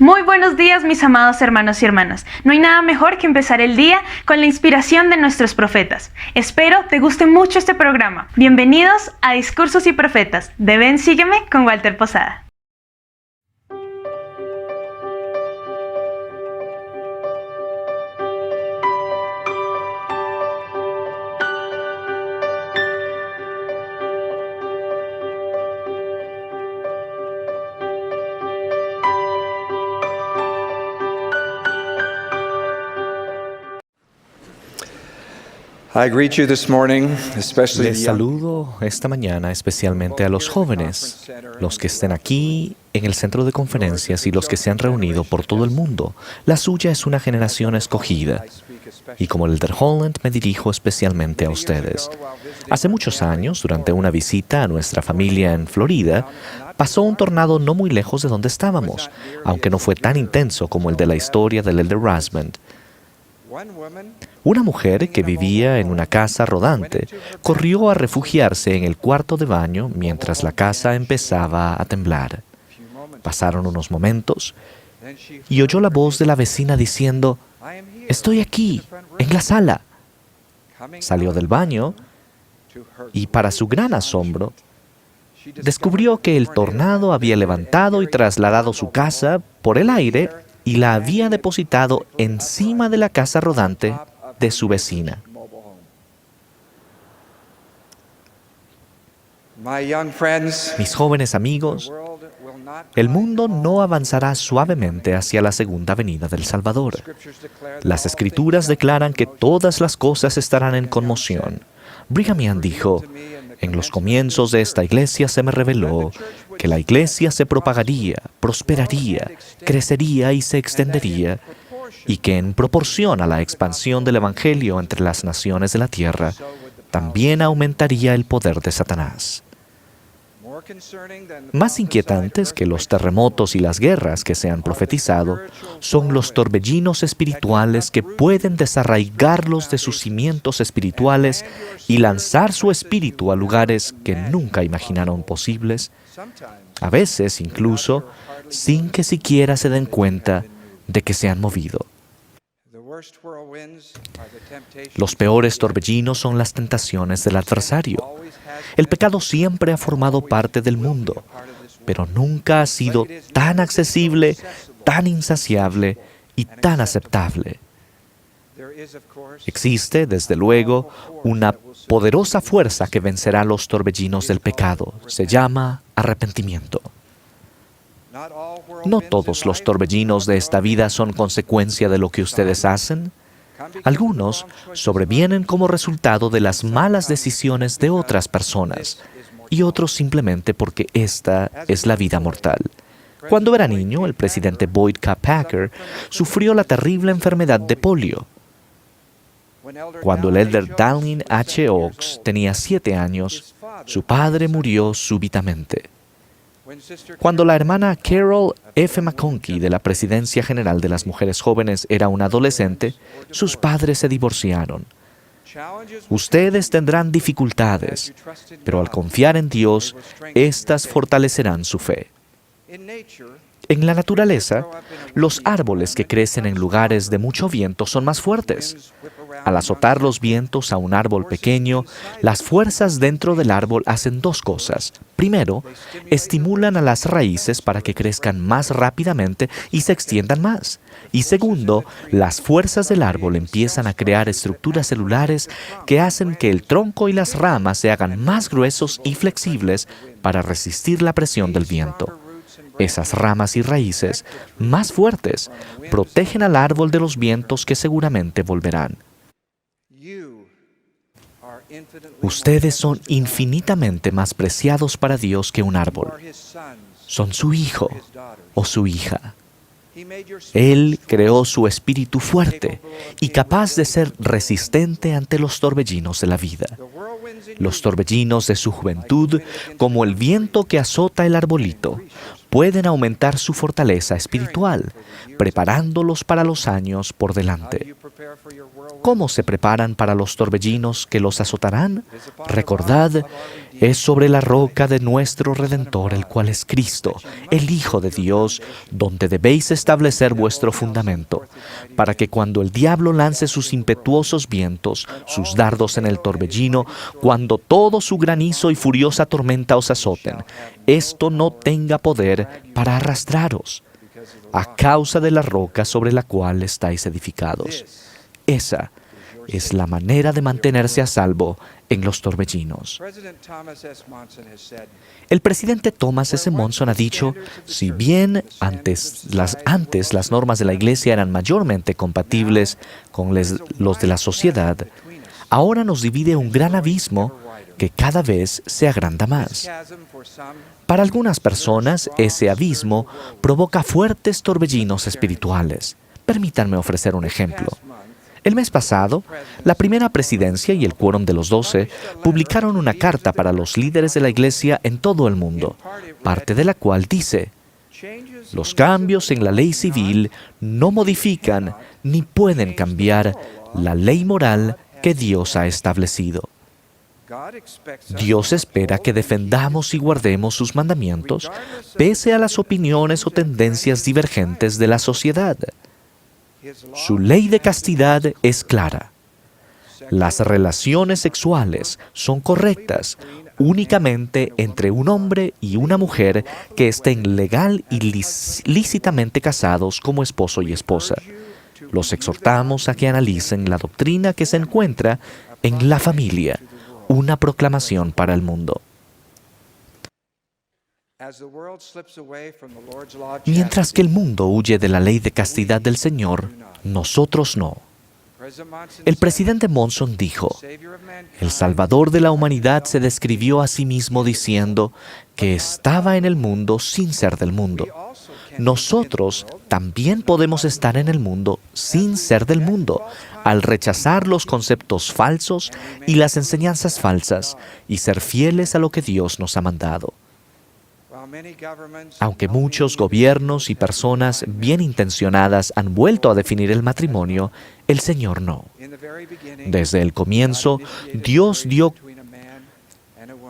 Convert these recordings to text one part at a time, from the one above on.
Muy buenos días, mis amados hermanos y hermanas. No hay nada mejor que empezar el día con la inspiración de nuestros profetas. Espero te guste mucho este programa. Bienvenidos a Discursos y Profetas de Ven Sígueme con Walter Posada. I greet you this morning, especially Les saludo esta mañana especialmente a los jóvenes, los que estén aquí en el centro de conferencias y los que se han reunido por todo el mundo. La suya es una generación escogida. Y como el Elder Holland me dirijo especialmente a ustedes. Hace muchos años, durante una visita a nuestra familia en Florida, pasó un tornado no muy lejos de donde estábamos, aunque no fue tan intenso como el de la historia del Elder Rasmond. Una mujer que vivía en una casa rodante corrió a refugiarse en el cuarto de baño mientras la casa empezaba a temblar. Pasaron unos momentos y oyó la voz de la vecina diciendo: «Estoy aquí, en la sala». Salió del baño y, para su gran asombro, descubrió que el tornado había levantado y trasladado su casa por el aire y la había depositado encima de la casa rodante de su vecina. Mis jóvenes amigos, el mundo no avanzará suavemente hacia la segunda venida del Salvador. Las Escrituras declaran que todas las cosas estarán en conmoción. Brigham Young dijo: «En los comienzos de esta iglesia se me reveló que la iglesia se propagaría, prosperaría, crecería y se extendería, y que en proporción a la expansión del Evangelio entre las naciones de la tierra, también aumentaría el poder de Satanás». Más inquietantes que los terremotos y las guerras que se han profetizado son los torbellinos espirituales que pueden desarraigarlos de sus cimientos espirituales y lanzar su espíritu a lugares que nunca imaginaron posibles, a veces incluso sin que siquiera se den cuenta de que se han movido. Los peores torbellinos son las tentaciones del adversario. El pecado siempre ha formado parte del mundo, pero nunca ha sido tan accesible, tan insaciable y tan aceptable. Existe, desde luego, una poderosa fuerza que vencerá los torbellinos del pecado. Se llama arrepentimiento. No todos los torbellinos de esta vida son consecuencia de lo que ustedes hacen. Algunos sobrevienen como resultado de las malas decisiones de otras personas y otros simplemente porque esta es la vida mortal. Cuando era niño, el presidente Boyd K. Packer sufrió la terrible enfermedad de polio. Cuando el Elder Dallin H. Oaks tenía 7 años, su padre murió súbitamente. Cuando la hermana Carol F. McConkie de la Presidencia General de las Mujeres Jóvenes era una adolescente, sus padres se divorciaron. Ustedes tendrán dificultades, pero al confiar en Dios, éstas fortalecerán su fe. En la naturaleza, los árboles que crecen en lugares de mucho viento son más fuertes. Al azotar los vientos a un árbol pequeño, las fuerzas dentro del árbol hacen 2 cosas. Primero, estimulan a las raíces para que crezcan más rápidamente y se extiendan más. Y segundo, las fuerzas del árbol empiezan a crear estructuras celulares que hacen que el tronco y las ramas se hagan más gruesos y flexibles para resistir la presión del viento. Esas ramas y raíces, más fuertes, protegen al árbol de los vientos que seguramente volverán. Ustedes son infinitamente más preciados para Dios que un árbol. Son su hijo o su hija. Él creó su espíritu fuerte y capaz de ser resistente ante los torbellinos de la vida. Los torbellinos de su juventud, como el viento que azota el arbolito, pueden aumentar su fortaleza espiritual, preparándolos para los años por delante. ¿Cómo se preparan para los torbellinos que los azotarán? Recordad, Es sobre la roca de nuestro Redentor, el cual es Cristo, el Hijo de Dios, donde debéis establecer vuestro fundamento, para que cuando el diablo lance sus impetuosos vientos, sus dardos en el torbellino, cuando todo su granizo y furiosa tormenta os azoten, esto no tenga poder para arrastraros, a causa de la roca sobre la cual estáis edificados. Esa es la manera de mantenerse a salvo en los torbellinos. El presidente Thomas S. Monson ha dicho, si bien antes las normas de la Iglesia eran mayormente compatibles con los de la sociedad, ahora nos divide un gran abismo que cada vez se agranda más. Para algunas personas, ese abismo provoca fuertes torbellinos espirituales. Permítanme ofrecer un ejemplo. El mes pasado, la primera presidencia y el Quórum de los 12 publicaron una carta para los líderes de la Iglesia en todo el mundo, parte de la cual dice: los cambios en la ley civil no modifican ni pueden cambiar la ley moral que Dios ha establecido. Dios espera que defendamos y guardemos sus mandamientos pese a las opiniones o tendencias divergentes de la sociedad. Su ley de castidad es clara. Las relaciones sexuales son correctas únicamente entre un hombre y una mujer que estén legal y lícitamente casados como esposo y esposa. Los exhortamos a que analicen la doctrina que se encuentra en La Familia, una proclamación para el mundo. Mientras que el mundo huye de la ley de castidad del Señor, nosotros no. El presidente Monson dijo, el Salvador de la humanidad se describió a sí mismo diciendo que estaba en el mundo sin ser del mundo. Nosotros también podemos estar en el mundo sin ser del mundo, al rechazar los conceptos falsos y las enseñanzas falsas y ser fieles a lo que Dios nos ha mandado. Aunque muchos gobiernos y personas bien intencionadas han vuelto a definir el matrimonio, el Señor no. Desde el comienzo, Dios dio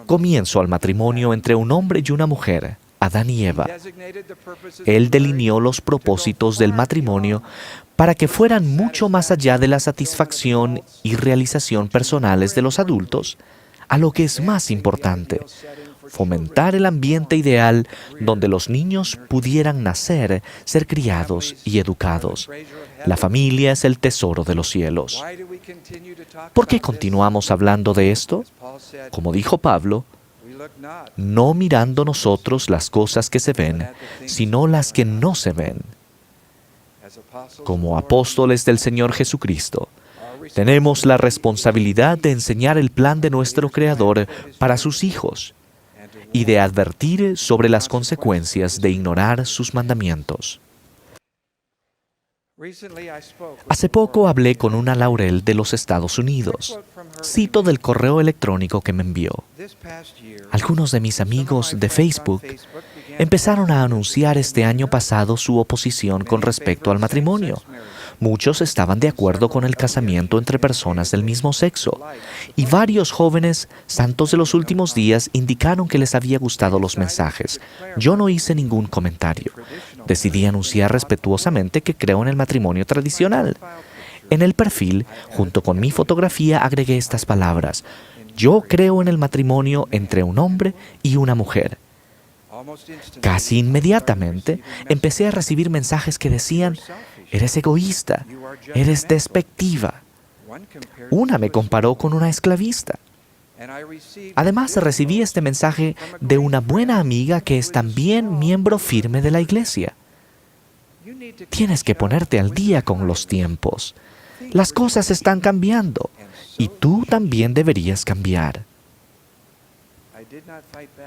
comienzo al matrimonio entre un hombre y una mujer, Adán y Eva. Él delineó los propósitos del matrimonio para que fueran mucho más allá de la satisfacción y realización personales de los adultos, a lo que es más importante: fomentar el ambiente ideal donde los niños pudieran nacer, ser criados y educados. La familia es el tesoro de los cielos. ¿Por qué continuamos hablando de esto? Como dijo Pablo, no mirando nosotros las cosas que se ven, sino las que no se ven. Como apóstoles del Señor Jesucristo, tenemos la responsabilidad de enseñar el plan de nuestro Creador para sus hijos y de advertir sobre las consecuencias de ignorar sus mandamientos. Hace poco hablé con una Laurel de los Estados Unidos. Cito del correo electrónico que me envió. Algunos de mis amigos de Facebook empezaron a anunciar este año pasado su oposición con respecto al matrimonio. Muchos estaban de acuerdo con el casamiento entre personas del mismo sexo, y varios jóvenes santos de los últimos días indicaron que les había gustado los mensajes. Yo no hice ningún comentario. Decidí anunciar respetuosamente que creo en el matrimonio tradicional. En el perfil, junto con mi fotografía, agregué estas palabras: yo creo en el matrimonio entre un hombre y una mujer. Casi inmediatamente empecé a recibir mensajes que decían: eres egoísta, eres despectiva. Una me comparó con una esclavista. Además, recibí este mensaje de una buena amiga que es también miembro firme de la iglesia. Tienes que ponerte al día con los tiempos. Las cosas están cambiando y tú también deberías cambiar.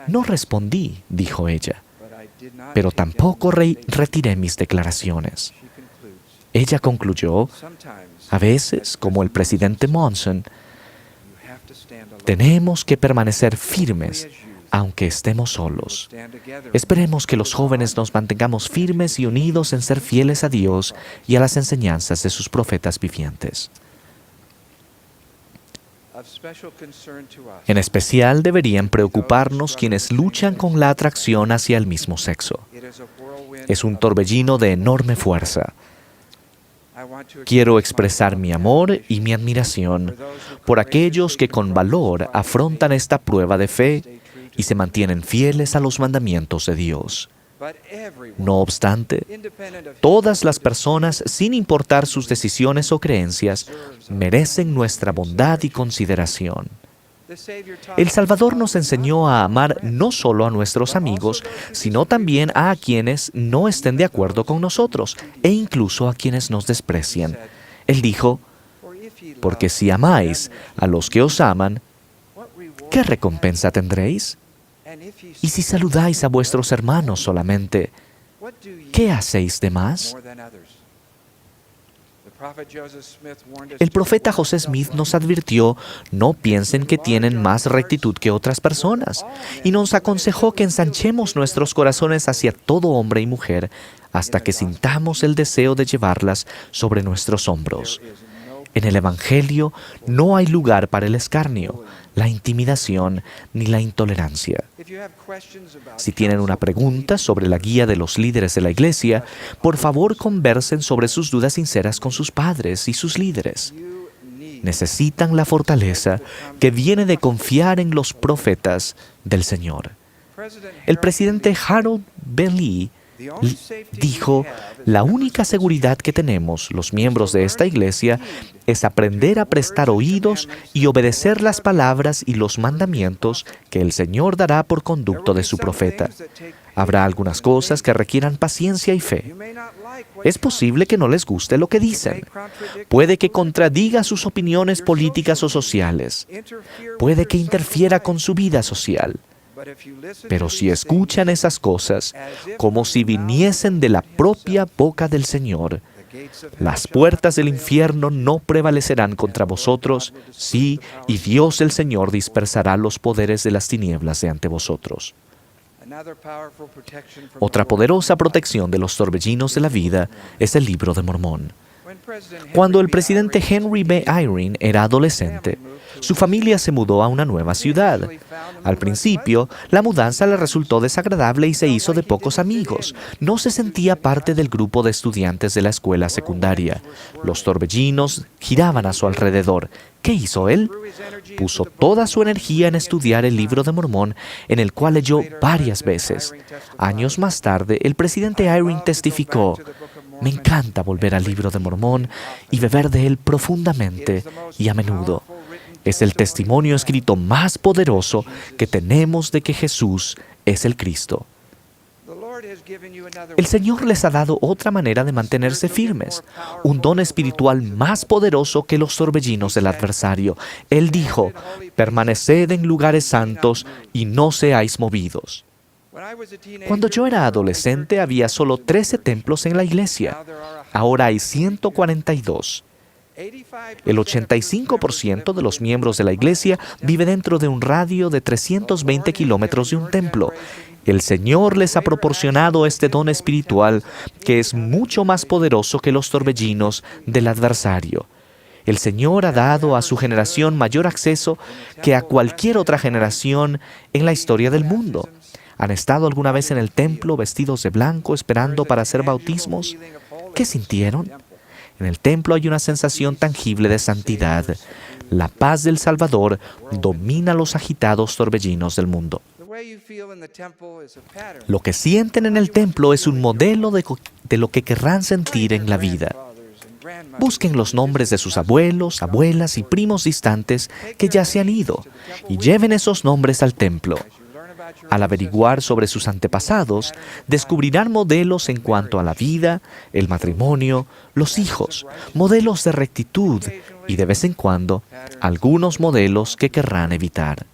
No respondí, dijo ella, pero tampoco retiré mis declaraciones. Ella concluyó: a veces, como el presidente Monson, tenemos que permanecer firmes aunque estemos solos. Esperemos que los jóvenes nos mantengamos firmes y unidos en ser fieles a Dios y a las enseñanzas de sus profetas vivientes. En especial deberían preocuparnos quienes luchan con la atracción hacia el mismo sexo. Es un torbellino de enorme fuerza. Quiero expresar mi amor y mi admiración por aquellos que con valor afrontan esta prueba de fe y se mantienen fieles a los mandamientos de Dios. No obstante, todas las personas, sin importar sus decisiones o creencias, merecen nuestra bondad y consideración. El Salvador nos enseñó a amar no solo a nuestros amigos, sino también a quienes no estén de acuerdo con nosotros, e incluso a quienes nos desprecian. Él dijo, porque si amáis a los que os aman, ¿qué recompensa tendréis? Y si saludáis a vuestros hermanos solamente, ¿qué hacéis de más? El profeta José Smith nos advirtió, no piensen que tienen más rectitud que otras personas, y nos aconsejó que ensanchemos nuestros corazones hacia todo hombre y mujer hasta que sintamos el deseo de llevarlas sobre nuestros hombros. En el Evangelio no hay lugar para el escarnio, la intimidación ni la intolerancia. Si tienen una pregunta sobre la guía de los líderes de la iglesia, por favor conversen sobre sus dudas sinceras con sus padres y sus líderes. Necesitan la fortaleza que viene de confiar en los profetas del Señor. El presidente Harold B. Lee dijo, la única seguridad que tenemos, los miembros de esta iglesia, es aprender a prestar oídos y obedecer las palabras y los mandamientos que el Señor dará por conducto de su profeta. Habrá algunas cosas que requieran paciencia y fe. Es posible que no les guste lo que dicen. Puede que contradiga sus opiniones políticas o sociales. Puede que interfiera con su vida social. Pero si escuchan esas cosas como si viniesen de la propia boca del Señor, las puertas del infierno no prevalecerán contra vosotros, sí, y Dios el Señor dispersará los poderes de las tinieblas de ante vosotros. Otra poderosa protección de los torbellinos de la vida es el Libro de Mormón. Cuando el presidente Henry B. Eyring era adolescente, su familia se mudó a una nueva ciudad. Al principio, la mudanza le resultó desagradable y se hizo de pocos amigos. No se sentía parte del grupo de estudiantes de la escuela secundaria. Los torbellinos giraban a su alrededor. ¿Qué hizo él? Puso toda su energía en estudiar el Libro de Mormón, en el cual leyó varias veces. Años más tarde, el presidente Eyring testificó: me encanta volver al Libro de Mormón y beber de él profundamente y a menudo. Es el testimonio escrito más poderoso que tenemos de que Jesús es el Cristo. El Señor les ha dado otra manera de mantenerse firmes, un don espiritual más poderoso que los torbellinos del adversario. Él dijo: permaneced en lugares santos y no seáis movidos. Cuando yo era adolescente había solo 13 templos en la iglesia. Ahora hay 142. El 85% de los miembros de la iglesia vive dentro de un radio de 320 kilómetros de un templo. El Señor les ha proporcionado este don espiritual que es mucho más poderoso que los torbellinos del adversario. El Señor ha dado a su generación mayor acceso que a cualquier otra generación en la historia del mundo. ¿Han estado alguna vez en el templo vestidos de blanco esperando para hacer bautismos? ¿Qué sintieron? En el templo hay una sensación tangible de santidad. La paz del Salvador domina los agitados torbellinos del mundo. Lo que sienten en el templo es un modelo de lo que querrán sentir en la vida. Busquen los nombres de sus abuelos, abuelas y primos distantes que ya se han ido y lleven esos nombres al templo. Al averiguar sobre sus antepasados, descubrirán modelos en cuanto a la vida, el matrimonio, los hijos, modelos de rectitud y, de vez en cuando, algunos modelos que querrán evitar.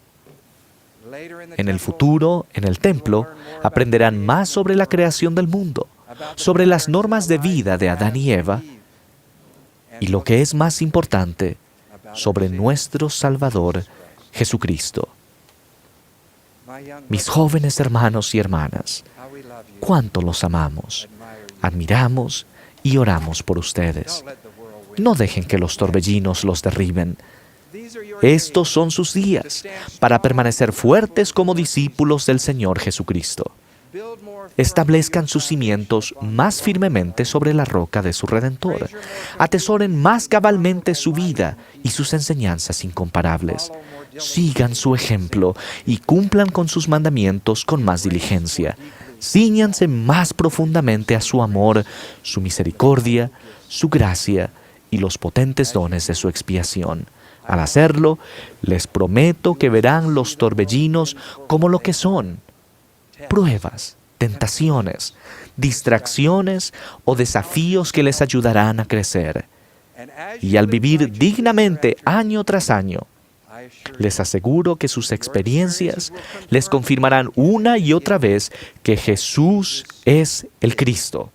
En el futuro, en el templo, aprenderán más sobre la creación del mundo, sobre las normas de vida de Adán y Eva, y lo que es más importante, sobre nuestro Salvador, Jesucristo. Mis jóvenes hermanos y hermanas, cuánto los amamos, admiramos y oramos por ustedes. No dejen que los torbellinos los derriben. Estos son sus días para permanecer fuertes como discípulos del Señor Jesucristo. Establezcan sus cimientos más firmemente sobre la roca de su Redentor. Atesoren más cabalmente su vida y sus enseñanzas incomparables. Sigan su ejemplo y cumplan con sus mandamientos con más diligencia. Cíñanse más profundamente a su amor, su misericordia, su gracia y los potentes dones de su expiación. Al hacerlo, les prometo que verán los torbellinos como lo que son: pruebas, tentaciones, distracciones o desafíos que les ayudarán a crecer. Y al vivir dignamente año tras año, les aseguro que sus experiencias les confirmarán una y otra vez que Jesús es el Cristo.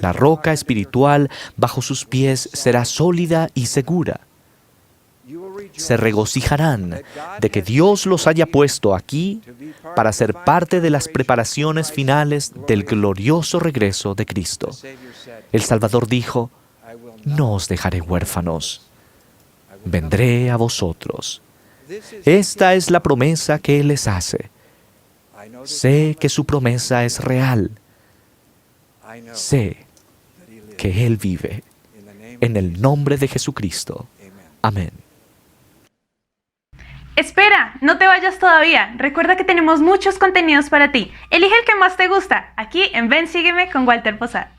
La roca espiritual bajo sus pies será sólida y segura. Se regocijarán de que Dios los haya puesto aquí para ser parte de las preparaciones finales del glorioso regreso de Cristo. El Salvador dijo: «No os dejaré huérfanos, vendré a vosotros». Esta es la promesa que Él les hace. Sé que su promesa es real. Sé que Él vive. En el nombre de Jesucristo. Amén. Espera, no te vayas todavía. Recuerda que tenemos muchos contenidos para ti. Elige el que más te gusta, aquí en Ven, Sígueme con Walter Posada.